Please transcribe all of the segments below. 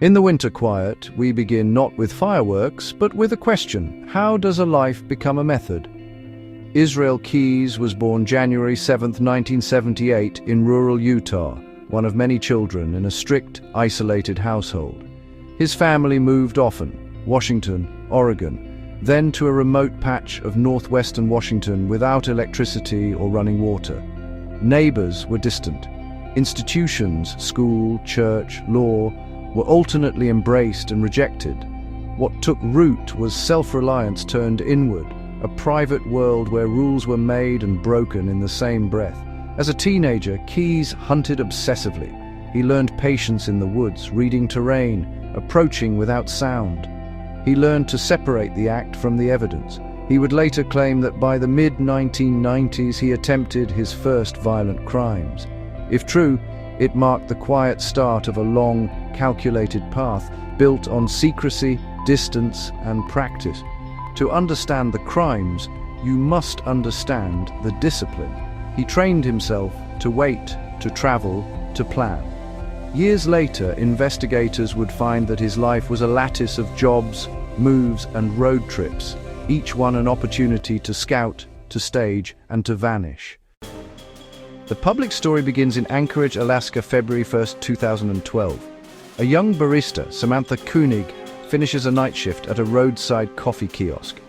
In the winter quiet, we begin not with fireworks, but with a question. How does a life become a method? Israel Keyes was born January 7, 1978, in rural Utah, one of many children in a strict, isolated household. His family moved often, Washington, Oregon, then to a remote patch of northwestern Washington without electricity or running water. Neighbors were distant. Institutions, school, church, law, were alternately embraced and rejected. What took root was self-reliance turned inward, a private world where rules were made and broken in the same breath. As a teenager, Keyes hunted obsessively. He learned patience in the woods, reading terrain, approaching without sound. He learned to separate the act from the evidence. He would later claim that by the mid-1990s he attempted his first violent crimes. If true, it marked the quiet start of a long, calculated path built on secrecy, distance, and practice. To understand the crimes, you must understand the discipline. He trained himself to wait, to travel, to plan. Years later, investigators would find that his life was a lattice of jobs, moves, and road trips, each one an opportunity to scout, to stage, and to vanish. The public story begins in Anchorage, Alaska, February 1, 2012. A young barista, Samantha Koenig, finishes a night shift at a roadside coffee kiosk.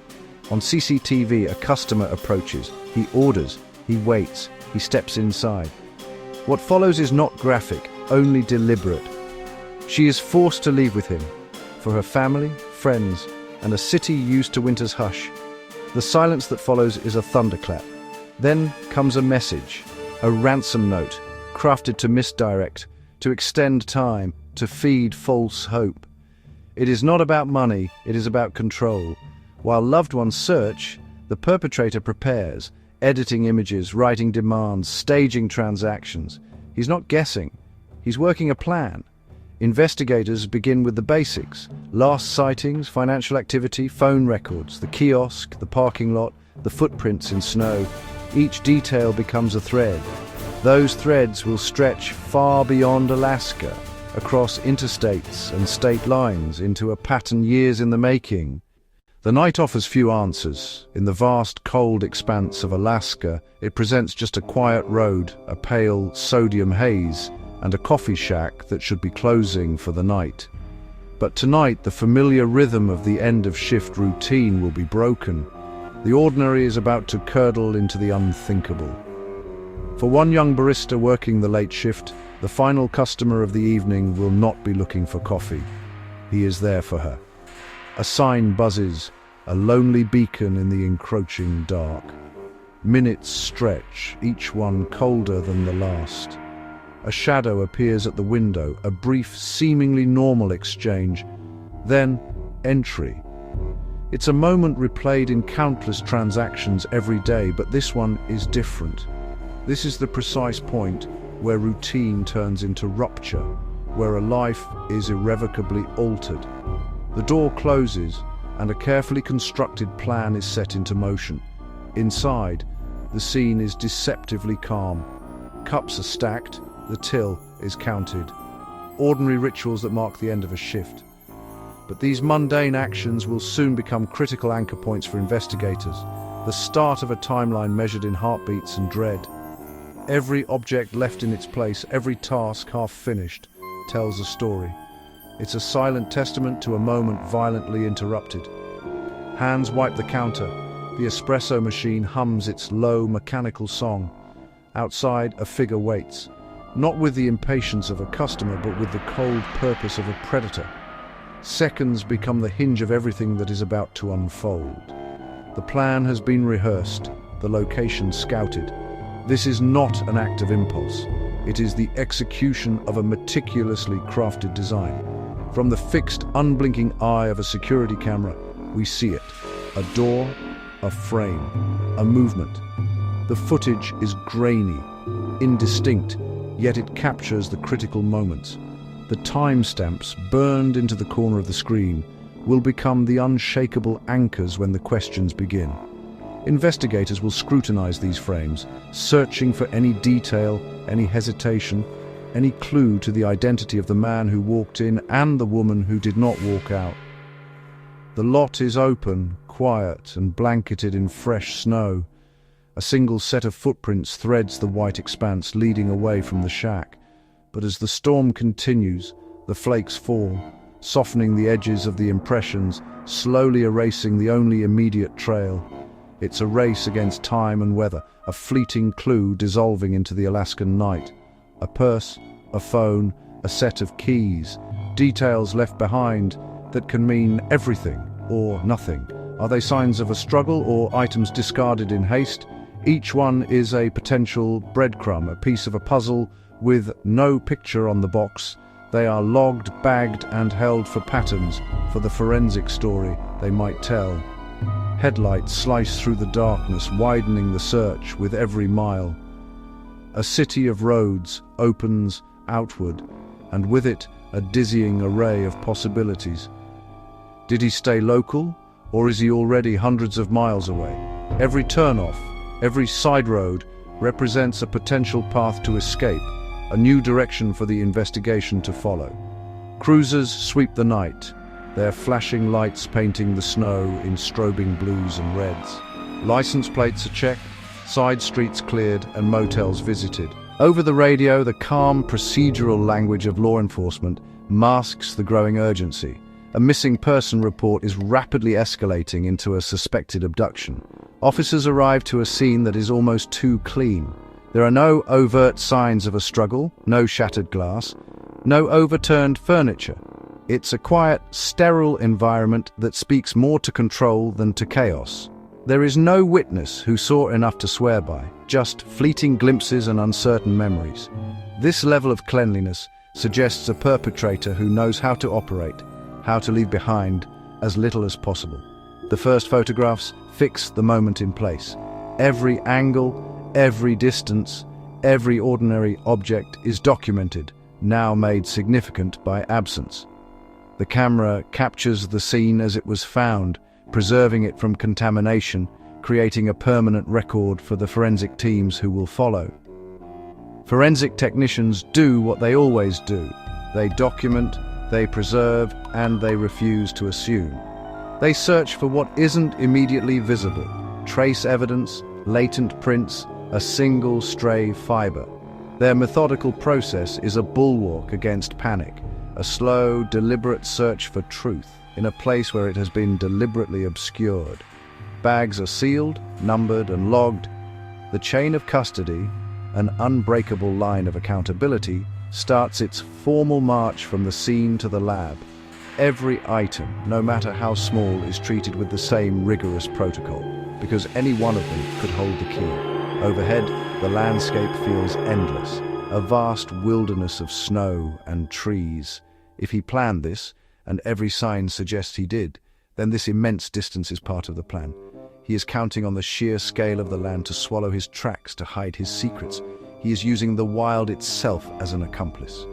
On CCTV, a customer approaches. He orders, he waits, he steps inside. What follows is not graphic, only deliberate. She is forced to leave with him, for her family, friends, and a city used to winter's hush. The silence that follows is a thunderclap. Then comes a message. A ransom note, crafted to misdirect, to extend time, to feed false hope. It is not about money, it is about control. While loved ones search, the perpetrator prepares, editing images, writing demands, staging transactions. He's not guessing, he's working a plan. Investigators begin with the basics: last sightings, financial activity, phone records, the kiosk, the parking lot, the footprints in snow. Each detail becomes a thread. Those threads will stretch far beyond Alaska, across interstates and state lines, into a pattern years in the making. The night offers few answers. In the vast, cold expanse of Alaska, it presents just a quiet road, a pale sodium haze, and a coffee shack that should be closing for the night. But tonight, the familiar rhythm of the end-of-shift routine will be broken. The ordinary is about to curdle into the unthinkable. For one young barista working the late shift, the final customer of the evening will not be looking for coffee. He is there for her. A sign buzzes, a lonely beacon in the encroaching dark. Minutes stretch, each one colder than the last. A shadow appears at the window, a brief, seemingly normal exchange. Then, entry. It's a moment replayed in countless transactions every day, but this one is different. This is the precise point where routine turns into rupture, where a life is irrevocably altered. The door closes, and a carefully constructed plan is set into motion. Inside, the scene is deceptively calm. Cups are stacked, the till is counted. Ordinary rituals that mark the end of a shift. But these mundane actions will soon become critical anchor points for investigators, the start of a timeline measured in heartbeats and dread. Every object left in its place, every task half finished, tells a story. It's a silent testament to a moment violently interrupted. Hands wipe the counter. The espresso machine hums its low, mechanical song. Outside, a figure waits, not with the impatience of a customer, but with the cold purpose of a predator. Seconds become the hinge of everything that is about to unfold. The plan has been rehearsed, the location scouted. This is not an act of impulse. It is the execution of a meticulously crafted design. From the fixed, unblinking eye of a security camera, we see it. A door, a frame, a movement. The footage is grainy, indistinct, yet it captures the critical moments. The timestamps burned into the corner of the screen will become the unshakable anchors when the questions begin. Investigators will scrutinize these frames, searching for any detail, any hesitation, any clue to the identity of the man who walked in and the woman who did not walk out. The lot is open, quiet, and blanketed in fresh snow. A single set of footprints threads the white expanse leading away from the shack. But as the storm continues, the flakes fall, softening the edges of the impressions, slowly erasing the only immediate trail. It's a race against time and weather, a fleeting clue dissolving into the Alaskan night. A purse, a phone, a set of keys, details left behind that can mean everything or nothing. Are they signs of a struggle or items discarded in haste? Each one is a potential breadcrumb, a piece of a puzzle with no picture on the box. They are logged, bagged, and held for patterns, for the forensic story they might tell. Headlights slice through the darkness, widening the search with every mile. A city of roads opens outward, and with it a dizzying array of possibilities. Did he stay local, or is he already hundreds of miles away? Every turnoff, every side road represents a potential path to escape, a new direction for the investigation to follow. Cruisers sweep the night, their flashing lights painting the snow in strobing blues and reds. License plates are checked, side streets cleared, and motels visited. Over the radio, the calm, procedural language of law enforcement masks the growing urgency. A missing person report is rapidly escalating into a suspected abduction. Officers arrive to a scene that is almost too clean. There are no overt signs of a struggle, no shattered glass, no overturned furniture. It's a quiet, sterile environment that speaks more to control than to chaos. There is no witness who saw enough to swear by, just fleeting glimpses and uncertain memories. This level of cleanliness suggests a perpetrator who knows how to operate, how to leave behind as little as possible. The first photographs fix the moment in place. Every angle, every distance, every ordinary object is documented, now made significant by absence. The camera captures the scene as it was found, preserving it from contamination, creating a permanent record for the forensic teams who will follow. Forensic technicians do what they always do. They document, they preserve, and they refuse to assume. They search for what isn't immediately visible, trace evidence, latent prints, a single stray fiber. Their methodical process is a bulwark against panic, a slow, deliberate search for truth in a place where it has been deliberately obscured. Bags are sealed, numbered, and logged. The chain of custody, an unbreakable line of accountability, starts its formal march from the scene to the lab. Every item, no matter how small, is treated with the same rigorous protocol, because any one of them could hold the key. Overhead, the landscape feels endless, a vast wilderness of snow and trees. If he planned this, and every sign suggests he did, then this immense distance is part of the plan. He is counting on the sheer scale of the land to swallow his tracks, to hide his secrets. He is using the wild itself as an accomplice.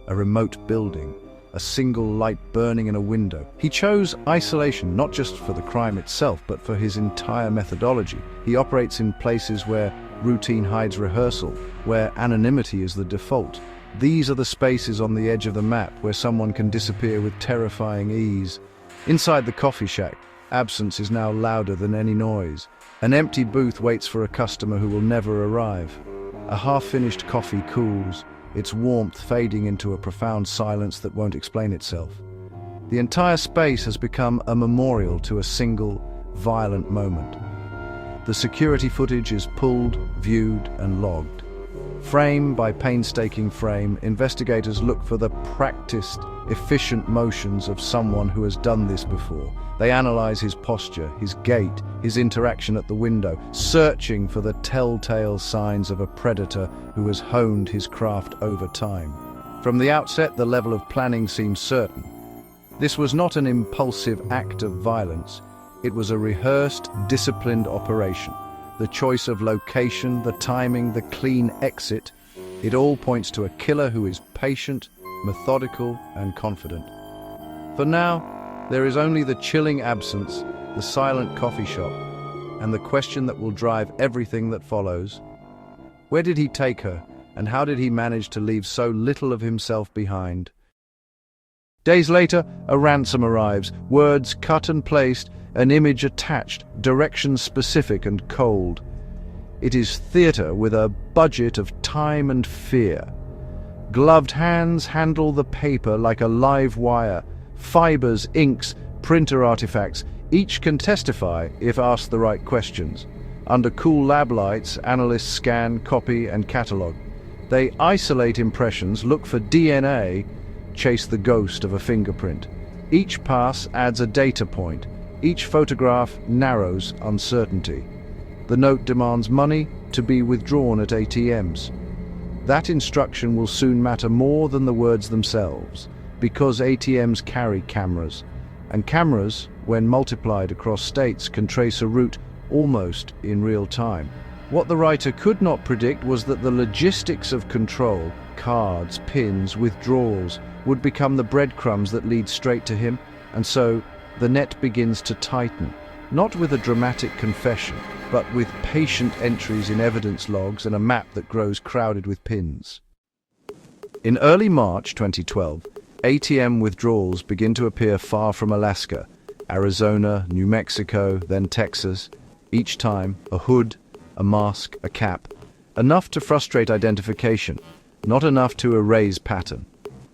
A remote building, a single light burning in a window. He chose isolation not just for the crime itself, but for his entire methodology. He operates in places where routine hides rehearsal, where anonymity is the default. These are the spaces on the edge of the map where someone can disappear with terrifying ease. Inside the coffee shack, absence is now louder than any noise. An empty booth waits for a customer who will never arrive. A half-finished coffee cools, its warmth fading into a profound silence that won't explain itself. The entire space has become a memorial to a single, violent moment. The security footage is pulled, viewed, and logged. Frame by painstaking frame, investigators look for the practiced, efficient motions of someone who has done this before. They analyze his posture, his gait, his interaction at the window, searching for the telltale signs of a predator who has honed his craft over time. From the outset, the level of planning seems certain. This was not an impulsive act of violence. It was a rehearsed, disciplined operation. The choice of location, the timing, the clean exit, it all points to a killer who is patient, methodical, and confident. For now, there is only the chilling absence, the silent coffee shop, and the question that will drive everything that follows. Where did he take her, And how did he manage to leave so little of himself behind? Days later, a ransom arrives, words cut and placed, an image attached, directions specific and cold. It is theater with a budget of time and fear. Gloved hands handle the paper like a live wire. Fibers, inks, printer artifacts, each can testify if asked the right questions. Under cool lab lights, analysts scan, copy, and catalog. They isolate impressions, look for DNA, chase the ghost of a fingerprint. Each pass adds a data point. Each photograph narrows uncertainty. The note demands money to be withdrawn at ATMs. That instruction will soon matter more than the words themselves, because ATMs carry cameras, and cameras, when multiplied across states, can trace a route almost in real time. What the writer could not predict was that the logistics of control, cards, pins, withdrawals, would become the breadcrumbs that lead straight to him, and so the net begins to tighten, not with a dramatic confession, but with patient entries in evidence logs and a map that grows crowded with pins. In early March 2012, ATM withdrawals begin to appear far from Alaska, Arizona, New Mexico, then Texas. Each time, a hood, a mask, a cap. Enough to frustrate identification, not enough to erase pattern.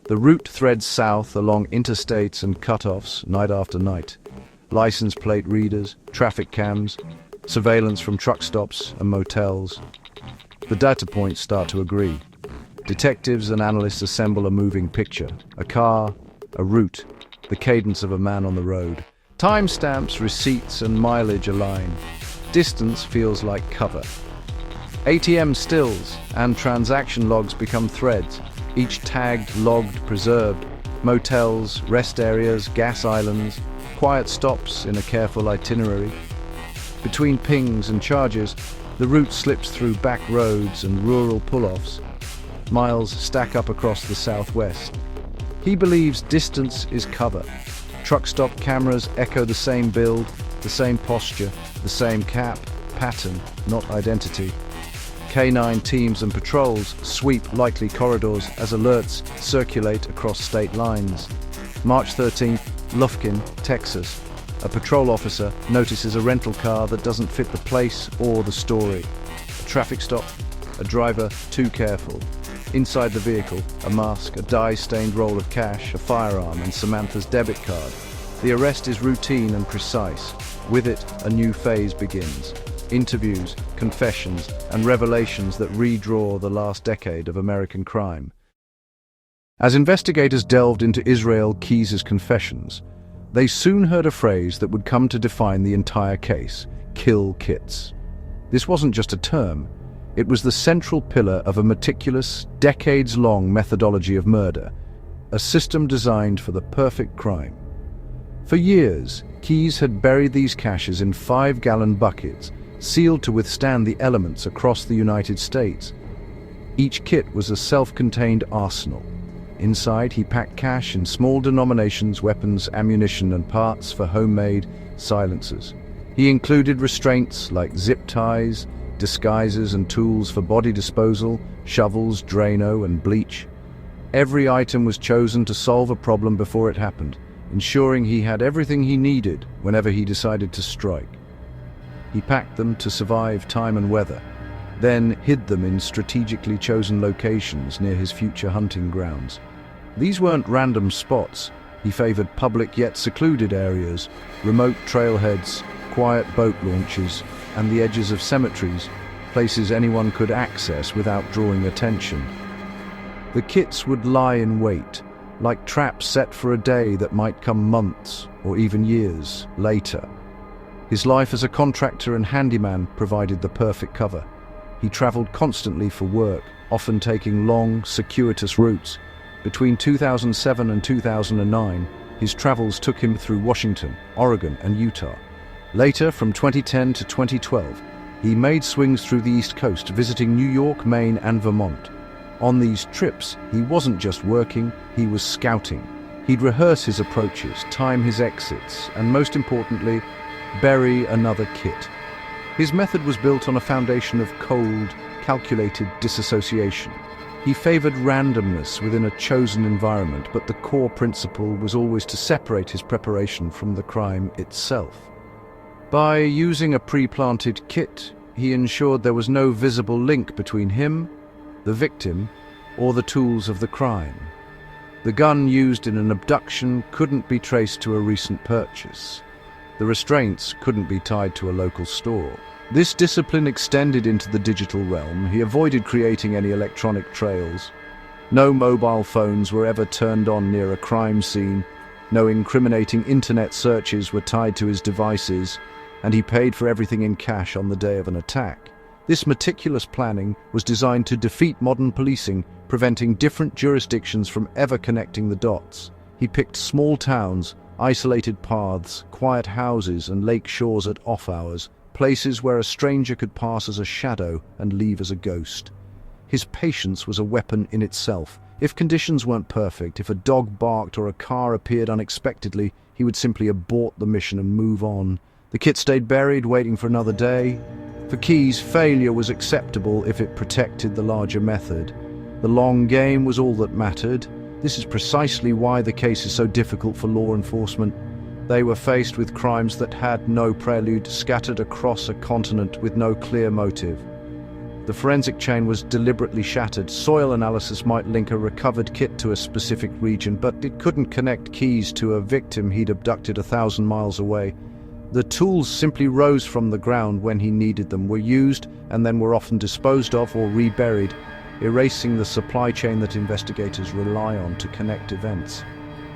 The route threads south along interstates and cutoffs night after night. License plate readers, traffic cams, surveillance from truck stops and motels. The data points start to agree. Detectives and analysts assemble a moving picture. A car, a route, the cadence of a man on the road. Timestamps, receipts, and mileage align. Distance feels like cover. ATM stills and transaction logs become threads, each tagged, logged, preserved. Motels, rest areas, gas islands, quiet stops in a careful itinerary. Between pings and charges, the route slips through back roads and rural pull-offs. Miles stack up across the southwest. He believes distance is cover. Truck stop cameras echo the same build, the same posture, the same cap, pattern, not identity. K9 teams and patrols sweep likely corridors as alerts circulate across state lines. March 13th, Lufkin, Texas. A patrol officer notices a rental car that doesn't fit the place or the story. A traffic stop, a driver too careful. Inside the vehicle, a mask, a dye-stained roll of cash, a firearm, and Samantha's debit card. The arrest is routine and precise. With it, a new phase begins. Interviews, confessions, and revelations that redraw the last decade of American crime. As investigators delved into Israel Keyes' confessions, they soon heard a phrase that would come to define the entire case: kill kits. This wasn't just a term, it was the central pillar of a meticulous, decades-long methodology of murder, a system designed for the perfect crime. For years, Keyes had buried these caches in 5-gallon buckets, sealed to withstand the elements across the United States. Each kit was a self-contained arsenal. Inside, he packed cash in small denominations, weapons, ammunition, and parts for homemade silencers. He included restraints like zip ties, disguises, and tools for body disposal, shovels, Drano, and bleach. Every item was chosen to solve a problem before it happened, ensuring he had everything he needed whenever he decided to strike. He packed them to survive time and weather, then hid them in strategically chosen locations near his future hunting grounds. These weren't random spots. He favored public yet secluded areas, remote trailheads, quiet boat launches, and the edges of cemeteries, places anyone could access without drawing attention. The kits would lie in wait, like traps set for a day that might come months or even years later. His life as a contractor and handyman provided the perfect cover. He traveled constantly for work, often taking long, circuitous routes. Between 2007 and 2009, his travels took him through Washington, Oregon, and Utah. Later, from 2010 to 2012, he made swings through the East Coast, visiting New York, Maine, and Vermont. On these trips, he wasn't just working, he was scouting. He'd rehearse his approaches, time his exits, and most importantly, bury another kit. His method was built on a foundation of cold, calculated disassociation. He favored randomness within a chosen environment, but the core principle was always to separate his preparation from the crime itself. By using a pre-planted kit, he ensured there was no visible link between him, the victim, or the tools of the crime. The gun used in an abduction couldn't be traced to a recent purchase. The restraints couldn't be tied to a local store. This discipline extended into the digital realm. He avoided creating any electronic trails. No mobile phones were ever turned on near a crime scene. No incriminating internet searches were tied to his devices, and he paid for everything in cash on the day of an attack. This meticulous planning was designed to defeat modern policing, preventing different jurisdictions from ever connecting the dots. He picked small towns, isolated paths, quiet houses, and lake shores at off hours, places where a stranger could pass as a shadow and leave as a ghost. His patience was a weapon in itself. If conditions weren't perfect, if a dog barked or a car appeared unexpectedly, he would simply abort the mission and move on. The kit stayed buried, waiting for another day. For Keyes, failure was acceptable if it protected the larger method. The long game was all that mattered. This is precisely why the case is so difficult for law enforcement. They were faced with crimes that had no prelude, scattered across a continent with no clear motive. The forensic chain was deliberately shattered. Soil analysis might link a recovered kit to a specific region, but it couldn't connect Keyes to a victim he'd abducted 1,000 miles away. The tools simply rose from the ground when he needed them, were used, and then were often disposed of or reburied, erasing the supply chain that investigators rely on to connect events.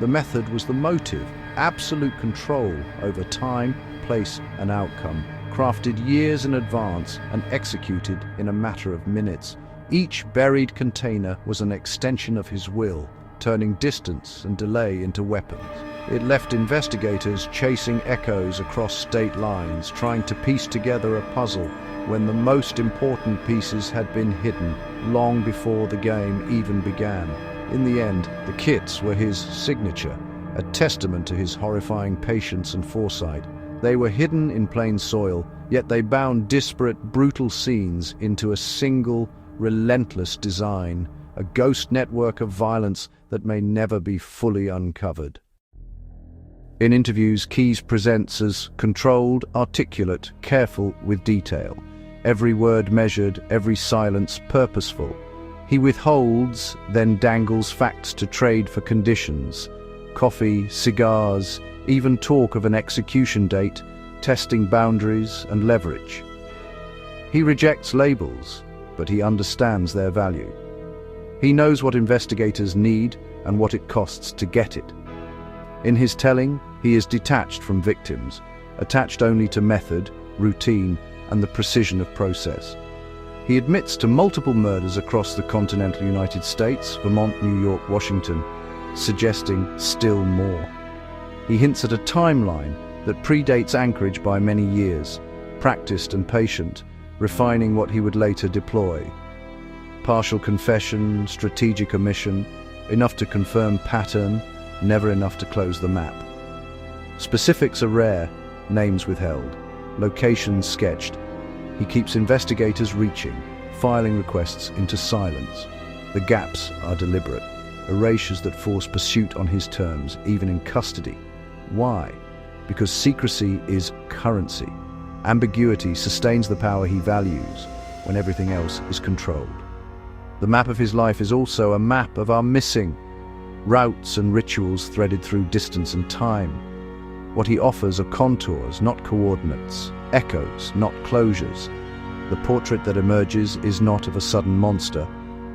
The method was the motive, absolute control over time, place, and outcome, crafted years in advance and executed in a matter of minutes. Each buried container was an extension of his will, turning distance and delay into weapons. It left investigators chasing echoes across state lines, trying to piece together a puzzle when the most important pieces had been hidden long before the game even began. In the end, the kits were his signature, a testament to his horrifying patience and foresight. They were hidden in plain soil, yet they bound disparate, brutal scenes into a single, relentless design, a ghost network of violence that may never be fully uncovered. In interviews, Keyes presents as controlled, articulate, careful with detail. Every word measured, every silence purposeful. He withholds, then dangles facts to trade for conditions. Coffee, cigars, even talk of an execution date, testing boundaries and leverage. He rejects labels, but he understands their value. He knows what investigators need and what it costs to get it. In his telling, he is detached from victims, attached only to method, routine, and the precision of process. He admits to multiple murders across the continental United States, Vermont, New York, Washington, suggesting still more. He hints at a timeline that predates Anchorage by many years, practiced and patient, refining what he would later deploy. Partial confession, strategic omission, enough to confirm pattern, never enough to close the map. Specifics are rare, names withheld, locations sketched. He keeps investigators reaching, filing requests into silence. The gaps are deliberate, erasures that force pursuit on his terms, even in custody. Why? Because secrecy is currency. Ambiguity sustains the power he values when everything else is controlled. The map of his life is also a map of our missing, routes and rituals threaded through distance and time. What he offers are contours, not coordinates, echoes, not closures. The portrait that emerges is not of a sudden monster,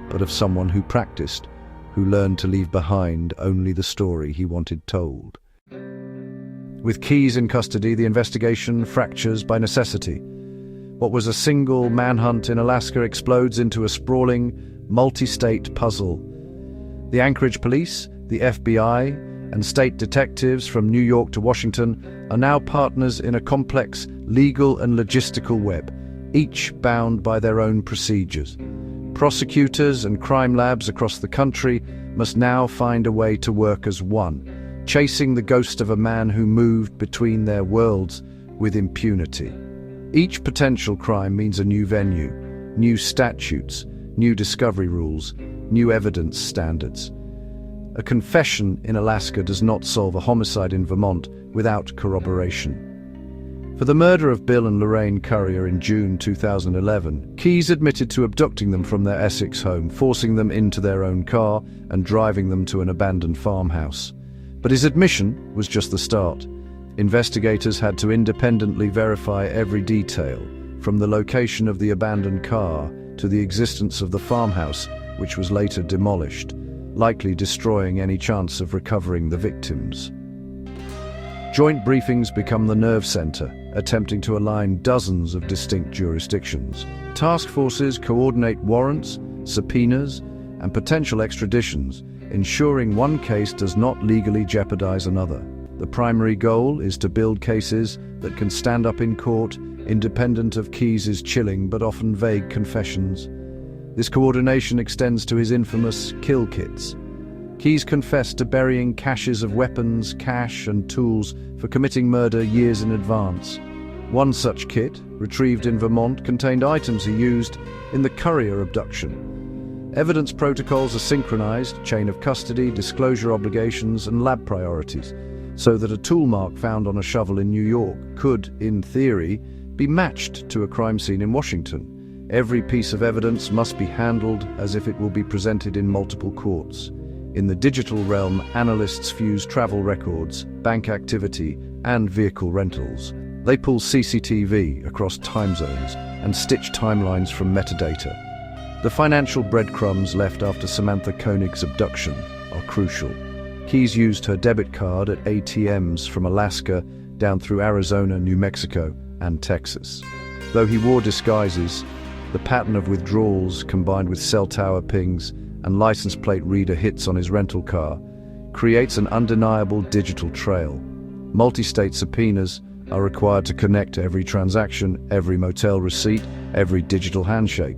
but of someone who practiced, who learned to leave behind only the story he wanted told. With Keyes in custody, the investigation fractures by necessity. What was a single manhunt in Alaska explodes into a sprawling, multi-state puzzle. The Anchorage police, the FBI, and state detectives from New York to Washington are now partners in a complex legal and logistical web, each bound by their own procedures. Prosecutors and crime labs across the country must now find a way to work as one, chasing the ghost of a man who moved between their worlds with impunity. Each potential crime means a new venue, new statutes, new discovery rules, new evidence standards. A confession in Alaska does not solve a homicide in Vermont without corroboration. For the murder of Bill and Lorraine Currier in June 2011, Keyes admitted to abducting them from their Essex home, forcing them into their own car and driving them to an abandoned farmhouse. But his admission was just the start. Investigators had to independently verify every detail, from the location of the abandoned car to the existence of the farmhouse, which was later demolished, likely destroying any chance of recovering the victims. Joint briefings become the nerve center, attempting to align dozens of distinct jurisdictions. Task forces coordinate warrants, subpoenas, and potential extraditions, ensuring one case does not legally jeopardize another. The primary goal is to build cases that can stand up in court, independent of Keyes' chilling but often vague confessions. This coordination extends to his infamous kill kits. Keyes confessed to burying caches of weapons, cash, and tools for committing murder years in advance. One such kit, retrieved in Vermont, contained items he used in the Currier abduction. Evidence protocols are synchronized, chain of custody, disclosure obligations, and lab priorities, so that a tool mark found on a shovel in New York could, in theory, be matched to a crime scene in Washington. Every piece of evidence must be handled as if it will be presented in multiple courts. In the digital realm, analysts fuse travel records, bank activity, and vehicle rentals. They pull CCTV across time zones and stitch timelines from metadata. The financial breadcrumbs left after Samantha Koenig's abduction are crucial. Keyes used her debit card at ATMs from Alaska down through Arizona, New Mexico, and Texas. Though he wore disguises, the pattern of withdrawals combined with cell tower pings and license plate reader hits on his rental car creates an undeniable digital trail. Multi-state subpoenas are required to connect every transaction, every motel receipt, every digital handshake.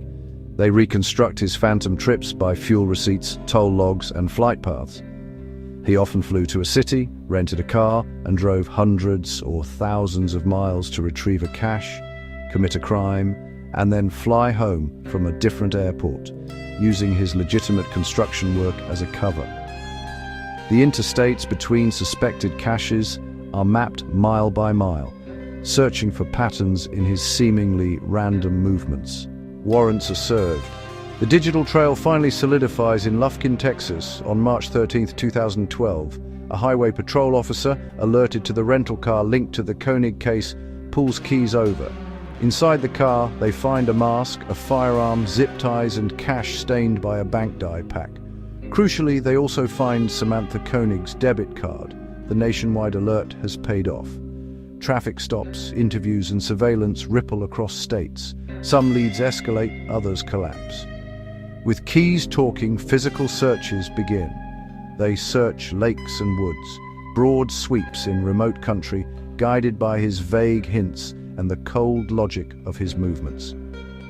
They reconstruct his phantom trips by fuel receipts, toll logs, and flight paths. He often flew to a city, rented a car, and drove hundreds or thousands of miles to retrieve a cache, commit a crime, and then fly home from a different airport, using his legitimate construction work as a cover. The interstates between suspected caches are mapped mile by mile, searching for patterns in his seemingly random movements. Warrants are served. The digital trail finally solidifies in Lufkin, Texas, on March 13, 2012. A highway patrol officer, alerted to the rental car linked to the Koenig case, pulls Keyes over. Inside the car, they find a mask, a firearm, zip ties, and cash stained by a bank die pack. Crucially, they also find Samantha Koenig's debit card. The nationwide alert has paid off. Traffic stops, interviews, and surveillance ripple across states. Some leads escalate, others collapse. With Keyes talking, physical searches begin. They search lakes and woods, broad sweeps in remote country, guided by his vague hints and the cold logic of his movements.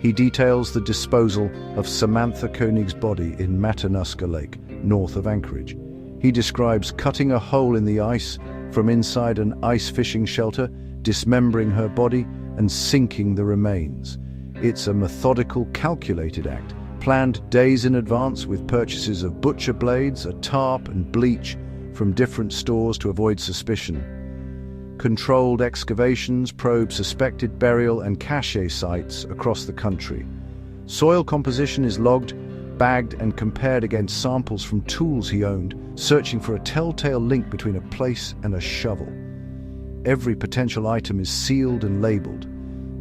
He details the disposal of Samantha Koenig's body in Matanuska Lake, north of Anchorage. He describes cutting a hole in the ice from inside an ice fishing shelter, dismembering her body, and sinking the remains. It's a methodical, calculated act, planned days in advance with purchases of butcher blades, a tarp, and bleach from different stores to avoid suspicion. Controlled excavations probe suspected burial and cache sites across the country. Soil composition is logged, bagged, and compared against samples from tools he owned, searching for a telltale link between a place and a shovel. Every potential item is sealed and labeled.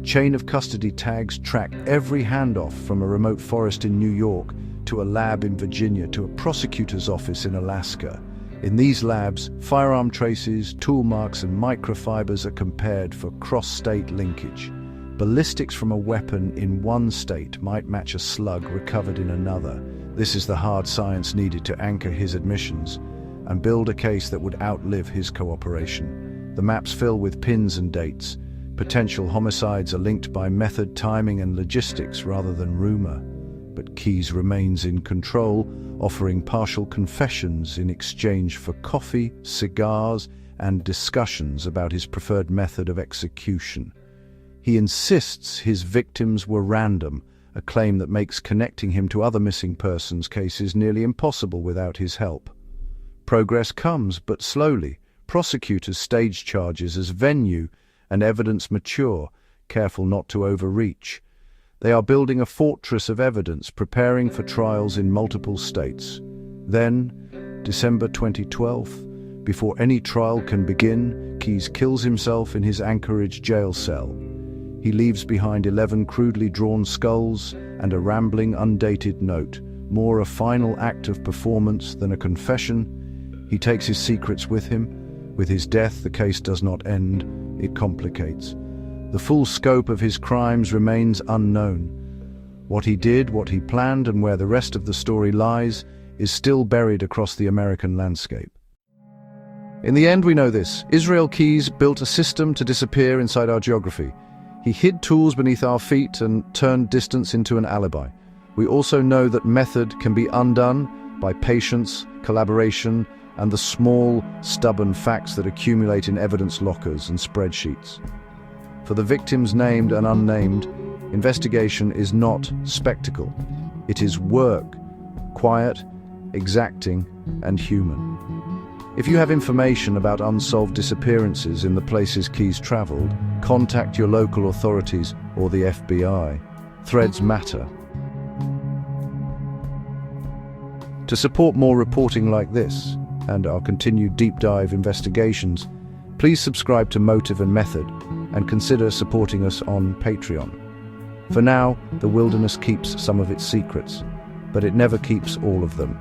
Chain of custody tags track every handoff from a remote forest in New York to a lab in Virginia to a prosecutor's office in Alaska. In these labs, firearm traces, tool marks, and microfibers are compared for cross-state linkage. Ballistics from a weapon in one state might match a slug recovered in another. This is the hard science needed to anchor his admissions and build a case that would outlive his cooperation. The maps fill with pins and dates. Potential homicides are linked by method, timing, and logistics rather than rumor. But Keyes remains in control, offering partial confessions in exchange for coffee, cigars, and discussions about his preferred method of execution. He insists his victims were random a claim that makes connecting him to other missing persons cases nearly impossible without his help. Progress comes, but slowly. Prosecutors stage charges as venue and evidence mature, careful not to overreach. They are building a fortress of evidence, preparing for trials in multiple states. Then, December 2012, before any trial can begin, Keyes kills himself in his Anchorage jail cell. He leaves behind 11 crudely drawn skulls and a rambling, undated note, more a final act of performance than a confession. He takes his secrets with him. With his death, the case does not end, it complicates. The full scope of his crimes remains unknown. What he did, what he planned, and where the rest of the story lies is still buried across the American landscape. In the end, we know this. Israel Keyes built a system to disappear inside our geography. He hid tools beneath our feet and turned distance into an alibi. We also know that method can be undone by patience, collaboration, and the small, stubborn facts that accumulate in evidence lockers and spreadsheets. For the victims named and unnamed, investigation is not spectacle. It is work, quiet, exacting, and human. If you have information about unsolved disappearances in the places Keyes traveled, contact your local authorities or the FBI. Threads matter. To support more reporting like this, and our continued deep dive investigations, please subscribe to Motive and Method and consider supporting us on Patreon. For now, the wilderness keeps some of its secrets, but it never keeps all of them.